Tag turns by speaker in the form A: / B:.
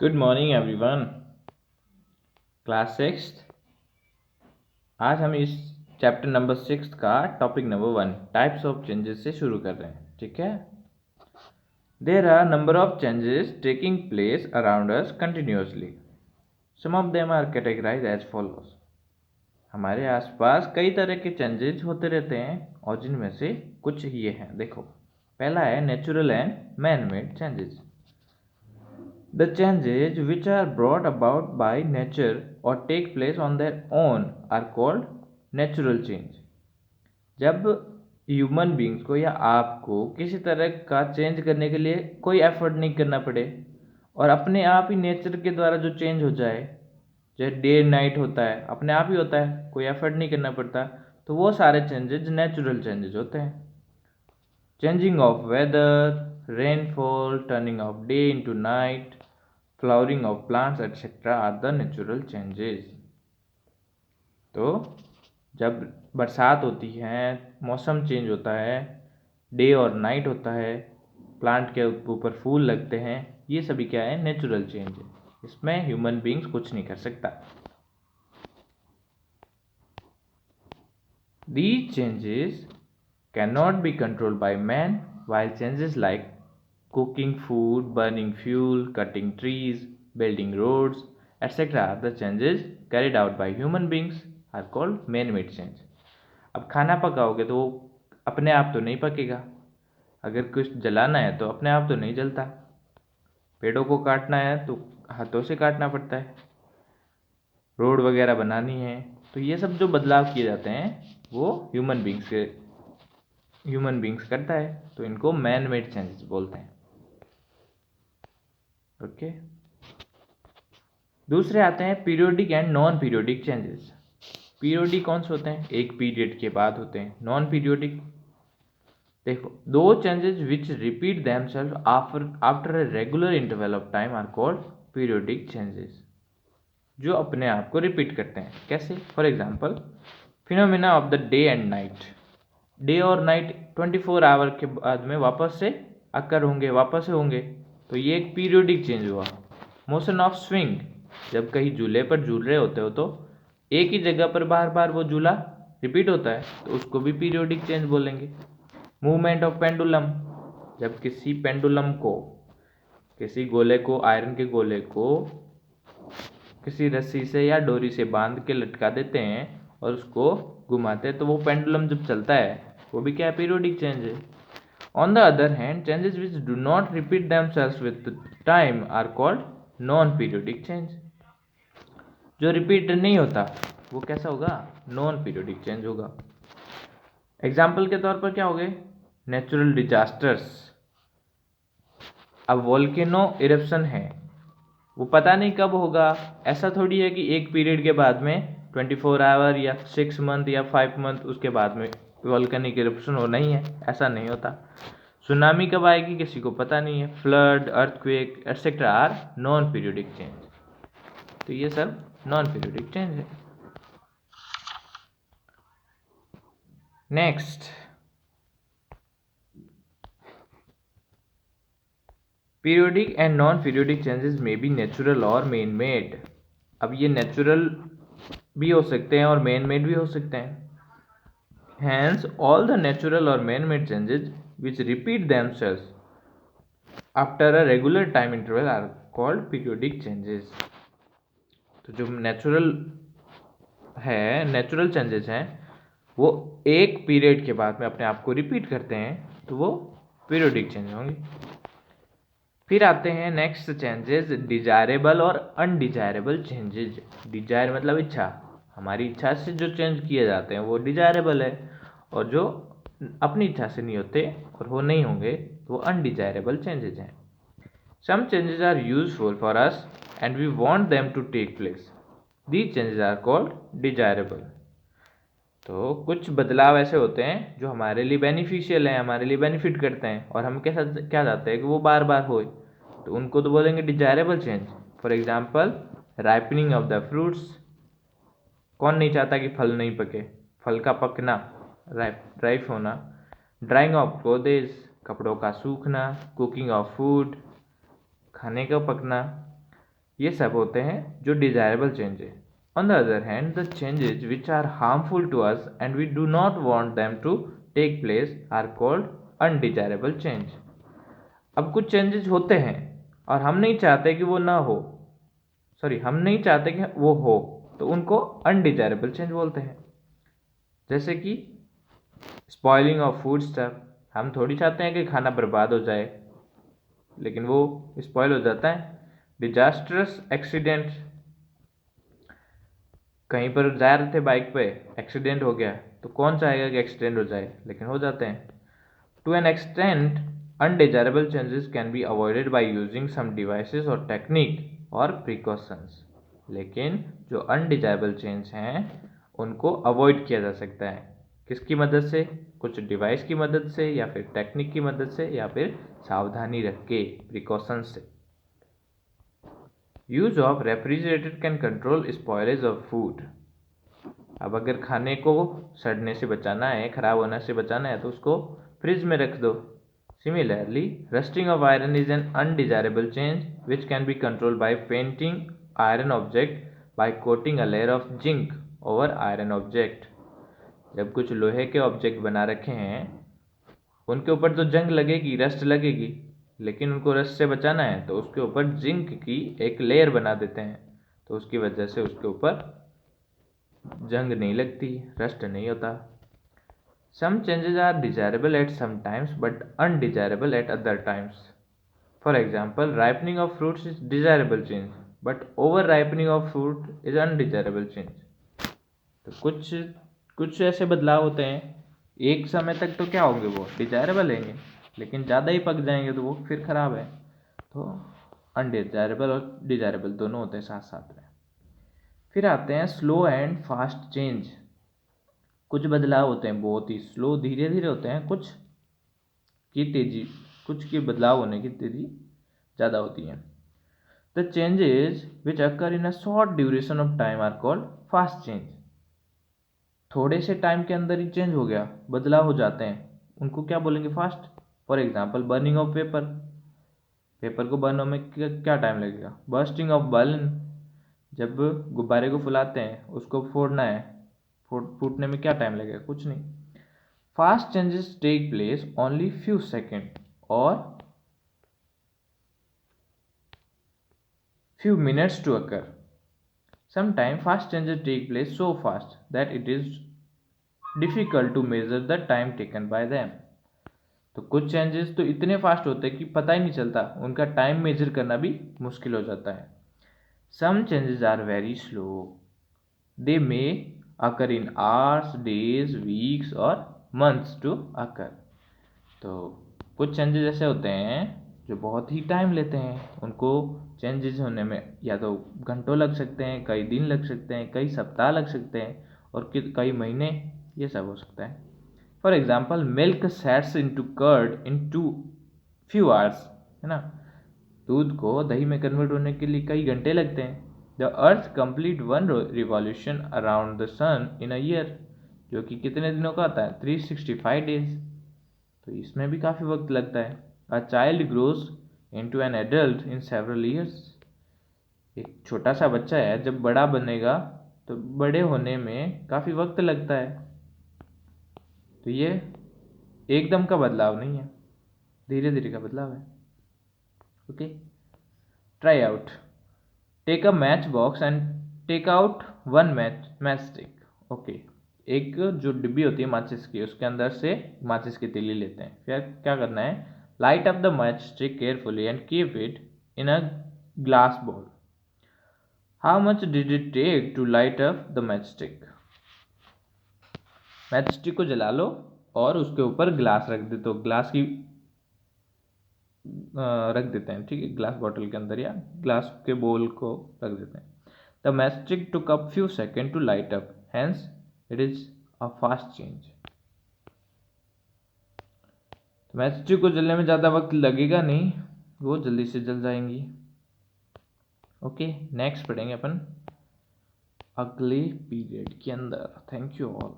A: Good morning everyone. Class sixth. आज हम इस चैप्टर नंबर 6 का topic number 1 types of changes से शुरू कर रहे हैं। ठीक है। There are number of changes taking place around us continuously. Some of them are categorise as follows. हमारे आसपास कई तरह के चेंजेस होते रहते हैं और जिनमें से कुछ ये हैं। देखो, पहला है natural and man made changes. The changes which are brought about by nature or take place on their own are called natural change. जब ह्यूमन बींग्स को या आपको किसी तरह का चेंज करने के लिए कोई एफर्ट नहीं करना पड़े और अपने आप ही नेचर के द्वारा जो चेंज हो जाए, जैसे डे नाइट होता है, अपने आप ही होता है, कोई एफर्ट नहीं करना पड़ता, तो वो सारे चेंजेस नेचुरल चेंजेस होते हैं। Changing of weather, rainfall, turning of day into night, flowering of plants etcetera are the natural changes. तो जब बरसात होती है, मौसम चेंज होता है, डे और नाइट होता है, प्लांट के ऊपर फूल लगते हैं, ये सभी क्या है? नेचुरल चेंज है। इसमें ह्यूमन बींग्स कुछ नहीं कर सकता। These changes cannot be controlled by man, while changes like cooking food, burning fuel, cutting trees, building roads, etc. the changes carried out by human beings are called man-made change. अब खाना पकाओगे तो वो अपने आप तो नहीं पकेगा। अगर कुछ जलाना है तो अपने आप तो नहीं जलता। पेड़ों को काटना है तो हाथों से काटना पड़ता है। रोड वगैरह बनानी है, तो ये सब जो बदलाव किए जाते हैं वो ह्यूमन बींग्स करता है, तो इनको मैन मेड चेंजेस बोलते हैं। ओके। दूसरे आते हैं periodic and non periodic changes. Periodic कौन से होते हैं? एक पीरियड के बाद होते हैं। नॉन पीरियोडिक, देखो, दो changes which repeat themselves after a regular interval of time are called periodic changes. जो अपने आप को रिपीट करते हैं। कैसे? For example, phenomena of the day and night. Day और नाइट 24 आवर के बाद में वापस से अकर होंगे, वापस से होंगे, तो ये एक पीरियोडिक चेंज हुआ। मोशन ऑफ स्विंग, जब कहीं झूले पर झूल रहे होते हो तो एक ही जगह पर बार बार वो झूला रिपीट होता है, तो उसको भी पीरियोडिक चेंज बोलेंगे। मूवमेंट ऑफ पेंडुलम, जब किसी पेंडुलम को, किसी गोले को, आयरन के गोले को किसी रस्सी से या डोरी से बांध के लटका देते हैं और उसको घुमाते हैं, तो वो पेंडुलम जब चलता है वो भी क्या है? पीरियोडिक चेंज है। On the other hand, changes which do not repeat themselves with time are called non periodic change. जो रिपीट नहीं होता वो कैसा होगा? नॉन पीरियोडिक चेंज होगा। एग्जाम्पल के तौर पर क्या हो गए? Natural disasters. अब वोल्केनो इरप्शन है, वो पता नहीं कब होगा। ऐसा थोड़ी है कि एक पीरियड के बाद में 24 आवर या 6 मंथ या 5 मंथ उसके बाद में वोल्केनिक इरप्शन होना ही है, ऐसा नहीं होता। सुनामी कब आएगी किसी को पता नहीं है। Flood, earthquake etcetera are non periodic change. तो ये सब नॉन पीरियोडिक चेंज है। Next, periodic and non periodic changes में बी नेचुरल और मैन मेड। अब ये नेचुरल भी हो सकते हैं और मैन मेड भी हो सकते हैं। Hence, all the natural or man-made changes which repeat themselves after a regular time interval are called periodic changes. तो जो नेचुरल चेंजेस हैं, वो एक पीरियड के बाद में अपने आप को रिपीट करते हैं, तो वो पीरियोडिक चेंज होंगे। फिर आते हैं नेक्स्ट चेंजेस, डिजायरेबल और अनडिजायरेबल चेंजेस। डिजायर मतलब इच्छा, हमारी इच्छा से जो चेंज किए जाते हैं वो डिजायरेबल है, और जो अपनी इच्छा से नहीं होते और वो नहीं होंगे तो वो अनडिजायरेबल चेंजेस हैं। Some changes are useful for us and we want them to take place, these changes are called desirable. तो कुछ बदलाव ऐसे होते हैं जो हमारे लिए बेनिफिशियल हैं, हमारे लिए बेनिफिट करते हैं, और हम क्या चाहते हैं कि वो बार बार होए, तो उनको तो बोलेंगे desirable change. For example, ripening of the fruits. कौन नहीं चाहता कि फल नहीं पके? फल का पकना, राइप होना। ड्राइंग ऑफ क्लोथेस, कपड़ों का सूखना। कुकिंग ऑफ फूड, खाने का पकना। ये सब होते हैं जो डिजायरेबल चेंज है। On the other hand, the changes which are harmful to us and we do not want them to take place are called undesirable change. अब कुछ चेंजेस होते हैं और हम नहीं चाहते कि वो ना हो, हम नहीं चाहते कि वो हो, तो उनको अनडिजायरेबल चेंज बोलते हैं। जैसे कि स्पॉइलिंग ऑफ फूड स्टफ, हम थोड़ी चाहते हैं कि खाना बर्बाद हो जाए, लेकिन वो स्पॉइल हो जाता है। डिजास्टरस एक्सीडेंट, कहीं पर जा रहे थे बाइक पे, एक्सीडेंट हो गया, तो कौन चाहेगा कि एक्सीडेंट हो जाए, लेकिन हो जाते हैं। To an extent, undesirable changes can be avoided by using some devices और टेक्निक और प्रिकॉशंस। लेकिन जो अनडिजायरेबल चेंज हैं उनको अवॉइड किया जा सकता है। किसकी मदद से? कुछ डिवाइस की मदद से, या फिर टेक्निक की मदद से, या फिर सावधानी रख के, प्रिकॉशंस से। Use of refrigerator can control spoilage of food. अब अगर खाने को सड़ने से बचाना है, खराब होने से बचाना है, तो उसको फ्रिज में रख दो। Similarly, rusting of iron is an undesirable change which can be controlled by painting iron object by coating a layer of zinc over iron object. जब कुछ लोहे के ऑब्जेक्ट बना रखे हैं, उनके ऊपर तो जंग लगेगी, रस्ट लगेगी, लेकिन उनको रस्ट से बचाना है तो उसके ऊपर जिंक की एक लेयर बना देते हैं, तो उसकी वजह से उसके ऊपर जंग नहीं लगती, रस्ट नहीं होता। Some changes are desirable at some times but undesirable at other times. For example, ripening of fruits is desirable change but over ripening of fruit is undesirable change. तो कुछ कुछ ऐसे बदलाव होते हैं, एक समय तक तो क्या होंगे, वो डिजायरेबल रहेंगे, लेकिन ज़्यादा ही पक जाएंगे तो वो फिर खराब है। तो अनडिजायरेबल और डिजायरेबल दोनों होते हैं साथ साथ में। फिर आते हैं स्लो एंड फास्ट चेंज। कुछ बदलाव होते हैं बहुत ही स्लो, धीरे धीरे होते हैं, कुछ की तेजी, कुछ के बदलाव होने की तेजी ज़्यादा होती है। The changes which occur in a short duration of time are called fast change. थोड़े से टाइम के अंदर ही चेंज हो गया, बदलाव हो जाते हैं, उनको क्या बोलेंगे? Fast. For example, burning of paper, paper को बर्न होने में क्या टाइम लगेगा? बर्स्टिंग ऑफ बलून, जब गुब्बारे को फुलाते हैं, उसको फोड़ना है, फूटने में क्या टाइम लगेगा? कुछ नहीं। Fast changes take place only few second और few minutes to occur. Sometimes fast changes take place so fast that it is difficult to measure the time taken by them. तो कुछ चेंजेस तो इतने fast होते हैं कि पता ही नहीं चलता, उनका टाइम मेजर करना भी मुश्किल हो जाता है। Some changes are very slow, they may occur in hours, days, weeks और मंथ्स टू अकर। तो कुछ चेंजेस ऐसे होते हैं जो बहुत ही टाइम लेते हैं, उनको चेंजेस होने में या तो घंटों लग सकते हैं, कई दिन लग सकते हैं, कई सप्ताह लग सकते हैं, और कई महीने, ये सब हो सकता है। For example, milk sets into curd in two few hours, है ना। दूध को दही में कन्वर्ट होने के लिए कई घंटे लगते हैं। The earth complete one revolution around the sun in a year, जो कि कितने दिनों का आता है? 365 डेज। तो इसमें भी काफ़ी वक्त लगता है। A child grows into an adult in several years. एक छोटा सा बच्चा है, जब बड़ा बनेगा तो बड़े होने में काफ़ी वक्त लगता है। तो ये एकदम का बदलाव नहीं है, धीरे धीरे का बदलाव है। Okay, try out. Take a match box and take out one match stick. Okay, एक जो डिब्बी होती है माचिस की, उसके अंदर से माचिस की तीली लेते हैं। फिर क्या करना है? Light up the match stick carefully and keep it in a glass bowl. How much did it take to light up the matchstick? Matchstick को जला लो और उसके ऊपर ग्लास रख दे, तो ग्लास की रख देते हैं, ठीक है, ग्लास बॉटल के अंदर या ग्लास के बोल को रख देते हैं। The matchstick took up few second to light up, hence it is a fast change. Matchstick को जलने में ज़्यादा वक्त लगेगा नहीं, वो जल्दी से जल जाएंगी। ओके, नेक्स्ट पढ़ेंगे अपन अगले पीरियड के अंदर। Thank you all.